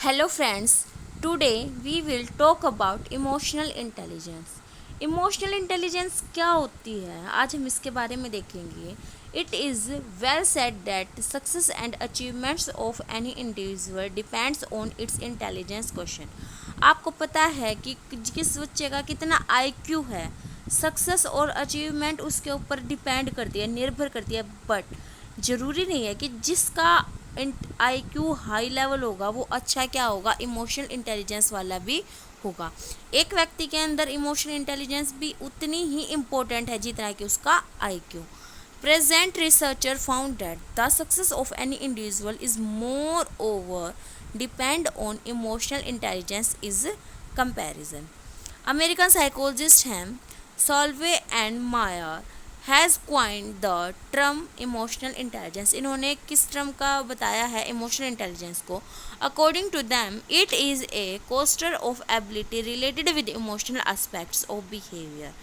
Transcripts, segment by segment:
Hello friends, today we will talk about emotional intelligence. Emotional intelligence क्या होती है, आज हम इसके बारे में देखेंगे. It is well said that success and achievements of any individual depends on it's intelligence question. आपको पता है कि किस बच्चे का कितना आईक्यू है, सक्सेस और अचीवमेंट उसके ऊपर डिपेंड करती है, निर्भर करती है. बट ज़रूरी नहीं है कि जिसका आईक्यू हाई लेवल होगा वो अच्छा क्या होगा, इमोशनल इंटेलिजेंस वाला भी होगा. एक व्यक्ति के अंदर इमोशनल इंटेलिजेंस भी उतनी ही इम्पोर्टेंट है जितना कि उसका IQ. Present researcher found that the success of any individual is more over depend on emotional intelligence is comparison. American psychologist हैं Salovey and Mayer has coined the term emotional intelligence. इन्होंने किस term का बताया है emotional intelligence को. According to them it is a cluster of ability related with emotional aspects of behaviour.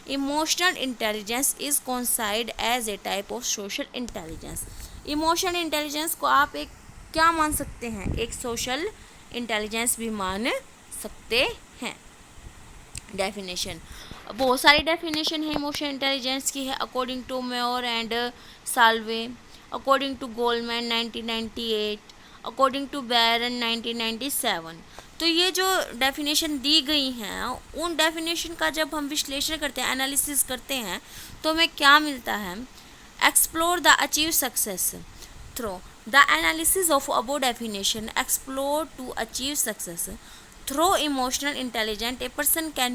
Emotional intelligence is considered as a type of social intelligence. Emotional intelligence को आप एक क्या मान सकते हैं, एक सोशल इंटेलिजेंस भी मान सकते हैं. डेफिनेशन, बहुत सारी डेफिनेशन है इमोशनल इंटेलिजेंस की है according to Mayer and Salovey, according to Goleman 1998, according to Baron 1997. तो ये जो डेफिनेशन दी गई हैं उन डेफिनेशन का जब हम विश्लेषण करते हैं, एनालिसिस करते हैं, तो हमें क्या मिलता है. Explore the achieve success through the analysis of above definition. Explore to achieve success through emotional intelligent a person can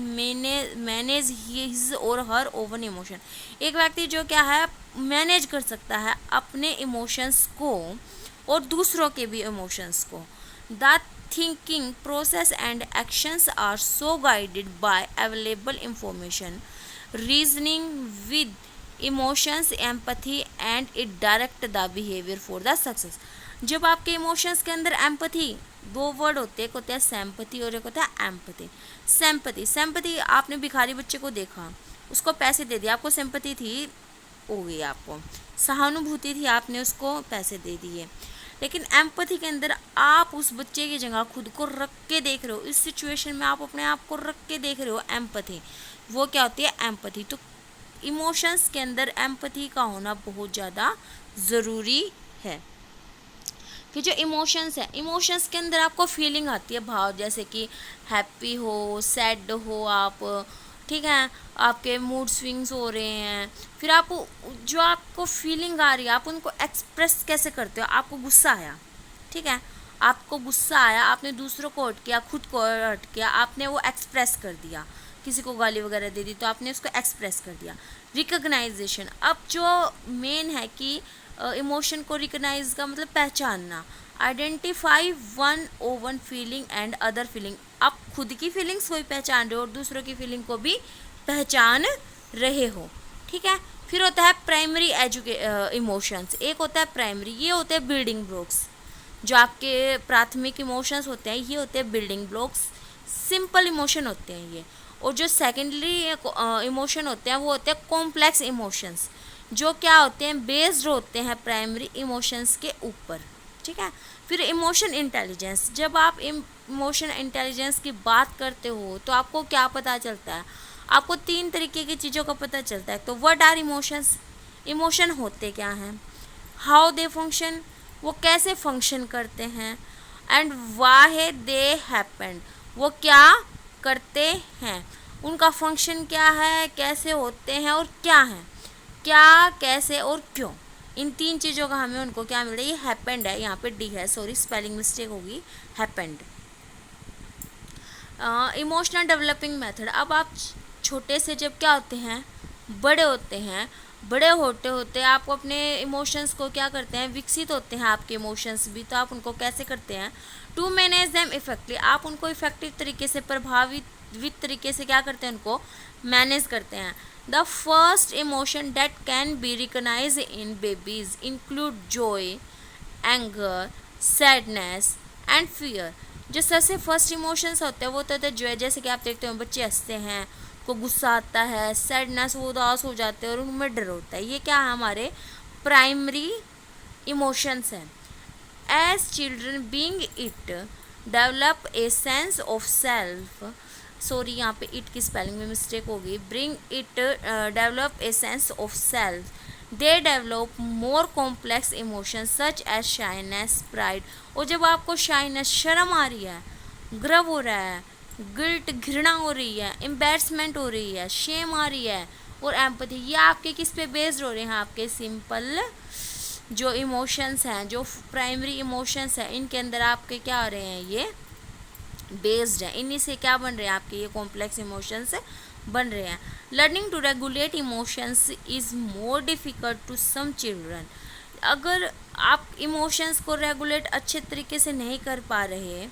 manage his or her oven emotion. एक व्यक्ति जो क्या है मैनेज कर सकता है अपने इमोशंस को और दूसरों के भी इमोशंस को. The thinking process and actions are so guided by available information, reasoning with emotions, empathy and it direct the behaviour for the success. जब आपके इमोशंस के अंदर एम्पैथी, दो वर्ड होते हैं, एक होता है सैम्पथी और एक होता है एम्पैथी. सैम्पथी आपने भिखारी बच्चे को देखा, उसको पैसे दे दिए, आपको सिंपैथी थी, हो गई आपको सहानुभूति थी, आपने उसको पैसे दे दिए. लेकिन एम्पैथी के अंदर आप उस बच्चे की जगह खुद को रख के देख रहे हो, इस सिचुएशन में आप अपने आप को रख के देख रहे हो. एम्पैथी वो क्या होती है, एम्पैथी. तो इमोशंस के अंदर एम्पैथी का होना बहुत ज़्यादा ज़रूरी है. कि जो इमोशंस है, इमोशंस के अंदर आपको फीलिंग आती है, भाव, जैसे कि हैप्पी हो, सैड हो आप, ठीक है, आपके मूड स्विंग्स हो रहे हैं, फिर आप जो आपको फीलिंग आ रही है आप उनको एक्सप्रेस कैसे करते हो. आपको गुस्सा आया, ठीक है, आपको गुस्सा आया, आपने दूसरों को हर्ट किया, खुद को हर्ट किया, आपने वो एक्सप्रेस कर दिया, किसी को गाली वगैरह दे दी तो आपने उसको एक्सप्रेस कर दिया. रिकग्नाइजेशन, अब जो मेन है कि इमोशन को रिकग्नाइज का मतलब पहचानना. Identify one oven feeling and other feeling. आप खुद की फीलिंग्स को भी पहचान रहे हो और दूसरों की फीलिंग को भी पहचान रहे हो, ठीक है. फिर होता है प्राइमरी इमोशंस. एक होता है प्राइमरी, ये होते हैं बिल्डिंग ब्लॉक्स. जो आपके प्राथमिक इमोशंस होते हैं ये होते हैं बिल्डिंग ब्लॉक्स, सिंपल इमोशन होते हैं ये. और जो सेकेंडरी इमोशन होते हैं वो होते हैं कॉम्प्लेक्स इमोशंस, जो क्या होते हैं बेस्ड होते हैं प्राइमरी इमोशंस के ऊपर, ठीक है. फिर इमोशन इंटेलिजेंस, जब आप इमोशन इंटेलिजेंस की बात करते हो तो आपको क्या पता चलता है, आपको तीन तरीके की चीज़ों का पता चलता है. तो व्हाट आर इमोशंस, इमोशन होते क्या हैं, हाउ दे फंक्शन, वो कैसे फंक्शन करते हैं, एंड वाई दे हैपन, वो क्या करते हैं, उनका फंक्शन क्या है, कैसे होते हैं और क्या है, क्या, कैसे और क्यों. इन तीन चीज़ों का हमें उनको क्या मिल रहा है, ये हैपेंड है, यहाँ पे डी है, सॉरी स्पेलिंग मिस्टेक होगी, हैपेंड. इमोशनल डेवलपिंग मेथड, अब आप छोटे से जब क्या होते हैं बड़े होते हैं, बड़े होते होते आप अपने इमोशंस को क्या करते हैं, विकसित होते हैं आपके इमोशंस भी, तो आप उनको कैसे करते हैं, टू मैनेज देम इफेक्टिवली, आप उनको इफेक्टिव तरीके से, प्रभावित तरीके से क्या करते हैं, उनको मैनेज करते हैं. The first emotion that can be recognize in babies include joy, anger, sadness and fear. जो सबसे फर्स्ट इमोशंस होते हैं वो तो होते हैं जो, जैसे कि आप देखते हो बच्चे हंसते हैं, को गुस्सा आता है, सैडनेस, वो उदास हो जाते हैं और उनमें डर होता है. ये क्या है, हमारे प्राइमरी इमोशंस हैं. As children being it develop a sense of self, sorry यहाँ पे इट की स्पेलिंग में मिस्टेक होगी, bring it, develop a sense of self, they develop more complex emotion such as shyness, pride. और जब आपको shyness, शर्म आ रही है, गर्व हो रहा है, गिल्ट, घृणा हो रही है, एम्बैरसमेंट हो रही है, शेम आ रही है, और एम्पैथी, ये आपके किस पे बेस्ड हो रहे हैं? आपके सिंपल जो इमोशंस हैं, जो प्राइमरी इमोशंस हैं, इनके अंदर आपके क्या आ रहे हैं? ये बेस्ड है, इन्हीं से क्या बन रहे हैं? आपके ये कॉम्प्लेक्स इमोशंस बन रहे हैं। Learning to regulate emotions is more difficult to some children. अगर आप इमोशंस को रेगुलेट अच्छे तरीके से नहीं कर पा रहे,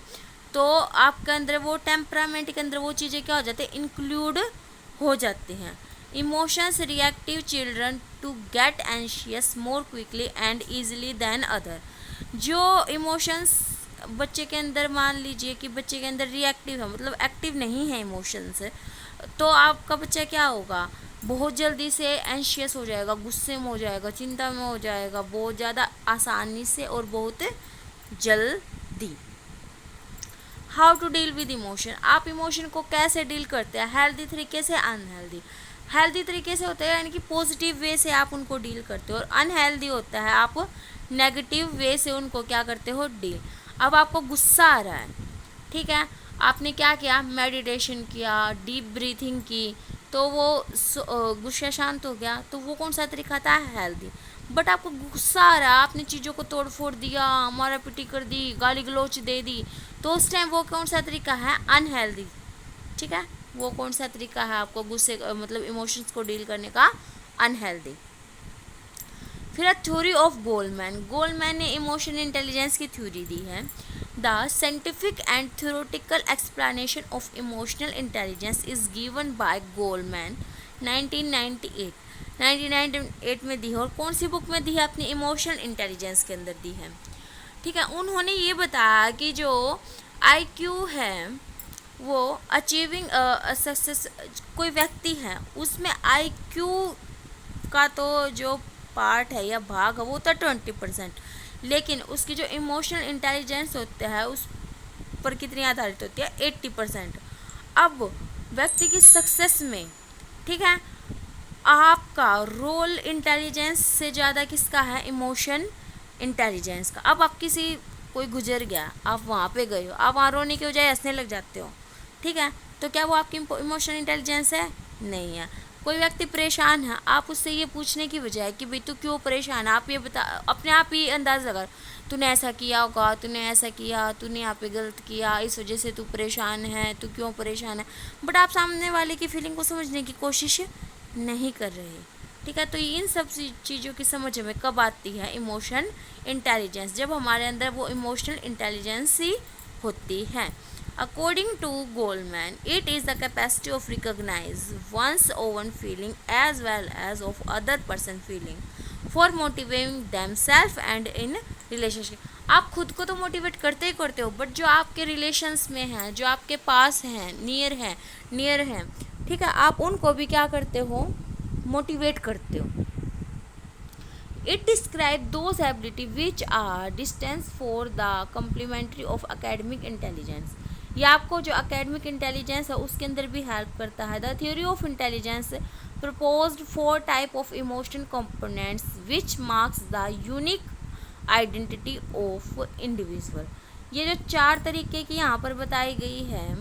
तो आपके अंदर वो टेम्परामेंट के अंदर वो चीज़ें क्या हो जाती हैं? इंक्लूड हो जाती हैं। Emotions reactive children to get anxious more quickly and easily than other. जो इमोशंस बच्चे के अंदर, मान लीजिए कि बच्चे के अंदर रिएक्टिव है, मतलब एक्टिव नहीं है इमोशंस, तो आपका बच्चा क्या होगा? बहुत जल्दी से एंशियस हो जाएगा, गुस्से में हो जाएगा, चिंता में हो जाएगा, बहुत ज़्यादा आसानी से और बहुत जल्दी। How to deal with emotion, आप इमोशन को कैसे डील करते हैं? हेल्दी तरीके से, अनहेल्दी। हेल्दी तरीके से होता है यानी कि पॉजिटिव वे से आप उनको डील करते हो, और अनहेल्दी होता है आप नेगेटिव वे से उनको क्या करते हो? डील। अब आपको गुस्सा आ रहा है, ठीक है, आपने क्या किया? मेडिटेशन किया, डीप ब्रीथिंग की, तो वो गुस्सा शांत हो गया, तो वो कौन सा तरीका था? हेल्दी। बट आपको गुस्सा आ रहा है, आपने चीज़ों को तोड़ फोड़ दिया, मारा पिटी कर दी, गाली गलौच दे दी, तो उस टाइम वो कौन सा तरीका है? अनहेल्दी। ठीक है, वो कौन सा तरीका है आपको गुस्से मतलब इमोशंस को डील करने का? अनहेल्दी। फिर थ्योरी ऑफ गोलमैन, गोलमैन ने इमोशन इंटेलिजेंस की थ्योरी दी है। The scientific and theoretical explanation of emotional intelligence is given by Goleman 1998 में दी है। और कौन सी बुक में दी है? अपनी इमोशनल इंटेलिजेंस के अंदर दी है। ठीक है, उन्होंने ये बताया कि जो IQ है वो अचीविंग सक्सेस, कोई व्यक्ति है उसमें IQ का तो जो पार्ट है या भाग है वो होता है 20%, लेकिन उसकी जो इमोशनल इंटेलिजेंस होता है उस पर कितनी आधारित होती है? 80%। अब व्यक्ति की सक्सेस में, ठीक है, आपका रोल इंटेलिजेंस से ज़्यादा किसका है? इमोशन इंटेलिजेंस का। अब आप किसी, कोई गुजर गया, आप वहाँ पे गए हो, आप वहाँ रोने की बजाय हंसने लग जाते हो, ठीक है, तो क्या वो आपकी इमोशनल इंटेलिजेंस है? नहीं है। कोई व्यक्ति परेशान है, आप उससे ये पूछने की बजाय कि भाई तू क्यों परेशान है, आप ये बता, अपने आप ही अंदाज़ लगा, तूने ऐसा किया होगा, तूने ऐसा किया, तूने यहाँ पे गलत किया, इस वजह से तू परेशान है, तू क्यों परेशान है, बट आप सामने वाले की फीलिंग को समझने की कोशिश नहीं कर रहे। ठीक है, तो इन सब चीज़ों की समझ में कब आती है? इमोशन इंटेलिजेंस, जब हमारे अंदर वो इमोशनल इंटेलिजेंस ही होती है। According to Goldman, it is the capacity of recognize one's own feeling as well as of other person feeling for motivating themselves and in relationship। आप खुद को तो मोटिवेट करते ही करते हो, बट जो आपके रिलेशंस में हैं, जो आपके पास हैं, नियर हैं, ठीक है, आप उनको भी क्या करते हो? मोटिवेट करते हो। It describes those abilities which are distant for the complementary of academic intelligence। ये आपको जो एकेडमिक इंटेलिजेंस है उसके अंदर भी हेल्प करता है। The theory of intelligence proposed 4 type of emotion components which marks the unique identity of individual. ये जो 4 तरीके की यहाँ पर बताई गई है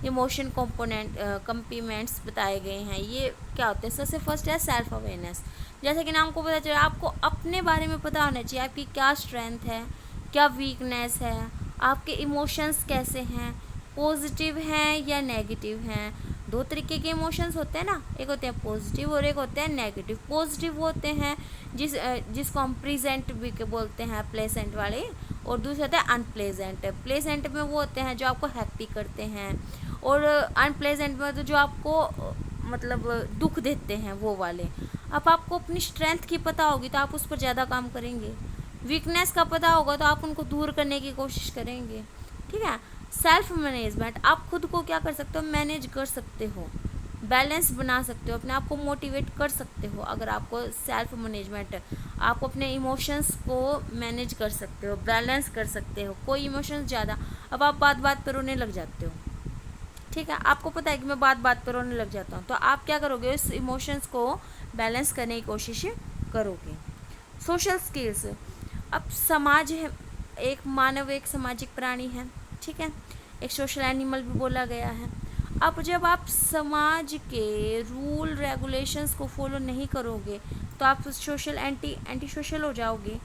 इमोशन कंपोनेंट्स बताए गए हैं, ये क्या होते हैं? सबसे फर्स्ट है सेल्फ अवेयरनेस। जैसे कि नाम को पता चला, आपको अपने बारे में पता होना चाहिए, आपकी क्या स्ट्रेंथ है, क्या वीकनेस है, आपके इमोशंस कैसे हैं, पॉजिटिव हैं या नेगेटिव हैं। 2 तरीके के इमोशंस होते हैं ना, एक होते हैं पॉजिटिव और एक होते हैं नेगेटिव। पॉजिटिव होते हैं जिसको हम प्रेजेंट भी बोलते हैं, प्लेजेंट वाले, और दूसरे होते हैं अनप्लेजेंट। प्लेजेंट में वो होते हैं जो आपको हैप्पी करते हैं, और अनप्लेजेंट में तो जो आपको मतलब दुख देते हैं, वो वाले। अब आपको अपनी स्ट्रेंथ की पता होगी तो आप उस पर ज़्यादा काम करेंगे, वीकनेस का पता होगा तो आप उनको दूर करने की कोशिश करेंगे। ठीक है, सेल्फ मैनेजमेंट, आप खुद को क्या कर सकते हो? मैनेज कर सकते हो। बैलेंस बना सकते हो, अपने आप को मोटिवेट कर सकते हो। अगर आपको सेल्फ मैनेजमेंट, आप अपने इमोशंस को मैनेज कर सकते हो, बैलेंस कर सकते हो। कोई इमोशंस ज़्यादा, अब आप बात बात पर रोने लग जाते हो, ठीक है, आपको पता है कि मैं बात बात पर रोने लग जाता हूँ, तो आप क्या करोगे, उस इमोशंस को बैलेंस करने की कोशिश करोगे। सोशल स्किल्स, अब समाज है, एक मानव एक सामाजिक प्राणी है, ठीक है, एक सोशल एनिमल भी बोला गया है। अब जब आप समाज के रूल रेगुलेशंस को फॉलो नहीं करोगे तो आप सोशल एंटी सोशल हो जाओगे,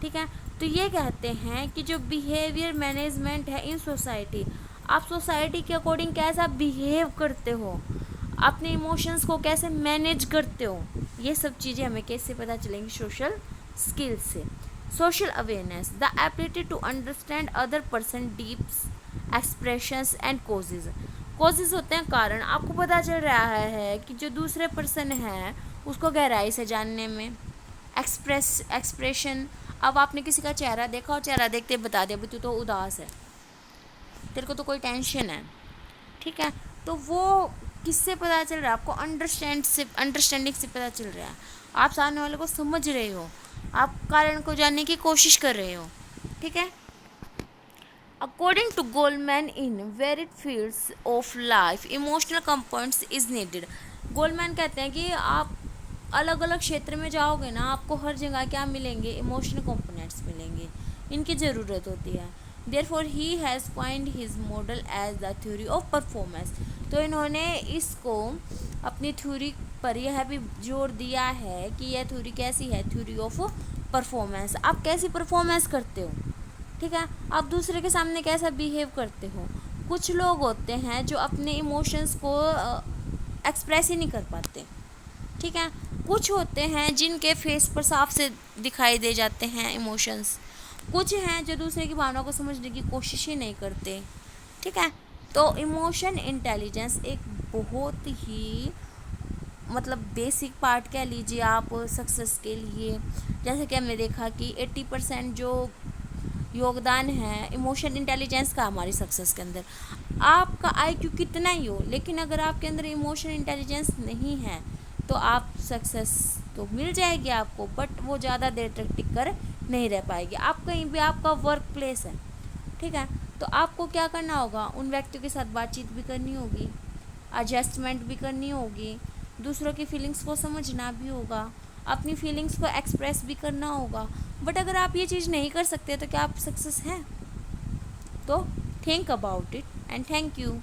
ठीक है। तो ये कहते हैं कि जो बिहेवियर मैनेजमेंट है इन सोसाइटी, आप सोसाइटी के अकॉर्डिंग कैसा बिहेव करते हो, अपने इमोशंस को कैसे मैनेज करते हो, ये सब चीज़ें हमें कैसे पता चलेंगी, सोशल स्किल्स से। Social awareness, the ability to understand other person deeps expressions and causes. Causes होते हैं कारण, आपको पता चल रहा है कि जो दूसरे पर्सन है उसको गहराई से जानने में। एक्सप्रेशन, अब आपने किसी का चेहरा देखा और चेहरा देखते बता दिया भाई तू तो उदास है, तेरे को तो कोई टेंशन है, ठीक है, तो वो किससे पता चल रहा है आपको, अंडरस्टैंडिंग से पता चल रहा है। आप सामने वाले को समझ रहे हो, आप कारण को जानने की कोशिश कर रहे हो, ठीक है। According to Goleman, in varied fields of life emotional components is needed. Goleman कहते हैं कि आप अलग अलग क्षेत्र में जाओगे ना, आपको हर जगह क्या मिलेंगे, इमोशनल कंपोनेंट्स मिलेंगे, इनकी ज़रूरत होती है। Therefore he has coined his model as the theory of performance. तो इन्होंने इसको अपनी थ्योरी पर यह भी जोर दिया है कि यह थ्योरी कैसी है, थ्योरी ऑफ परफॉर्मेंस। आप कैसी परफॉर्मेंस करते हो, ठीक है, आप दूसरे के सामने कैसा बिहेव करते हो। कुछ लोग होते हैं जो अपने इमोशंस को एक्सप्रेस ही नहीं कर पाते, ठीक है। कुछ होते हैं जिनके फेस पर साफ से दिखाई दे जाते हैं इमोशंस। कुछ हैं जो दूसरे की भावना को समझने की कोशिश ही नहीं करते, ठीक है। तो इमोशन इंटेलिजेंस एक बहुत ही मतलब बेसिक पार्ट कह लीजिए आप सक्सेस के लिए। जैसे कि हमने देखा कि 80% जो योगदान है इमोशन इंटेलिजेंस का हमारी सक्सेस के अंदर। आपका आईक्यू कितना ही हो, लेकिन अगर आपके अंदर इमोशन इंटेलिजेंस नहीं है तो आप सक्सेस तो मिल जाएगी आपको, बट वो ज़्यादा देर तक टिक कर नहीं रह पाएगी। आप कहीं भी, आपका वर्क प्लेस है, ठीक है, तो आपको क्या करना होगा, उन व्यक्तियों के साथ बातचीत भी करनी होगी, एडजस्टमेंट भी करनी होगी, दूसरों की फीलिंग्स को समझना भी होगा, अपनी फीलिंग्स को एक्सप्रेस भी करना होगा। बट अगर आप ये चीज़ नहीं कर सकते तो क्या आप सक्सेस हैं? तो think about it and thank you.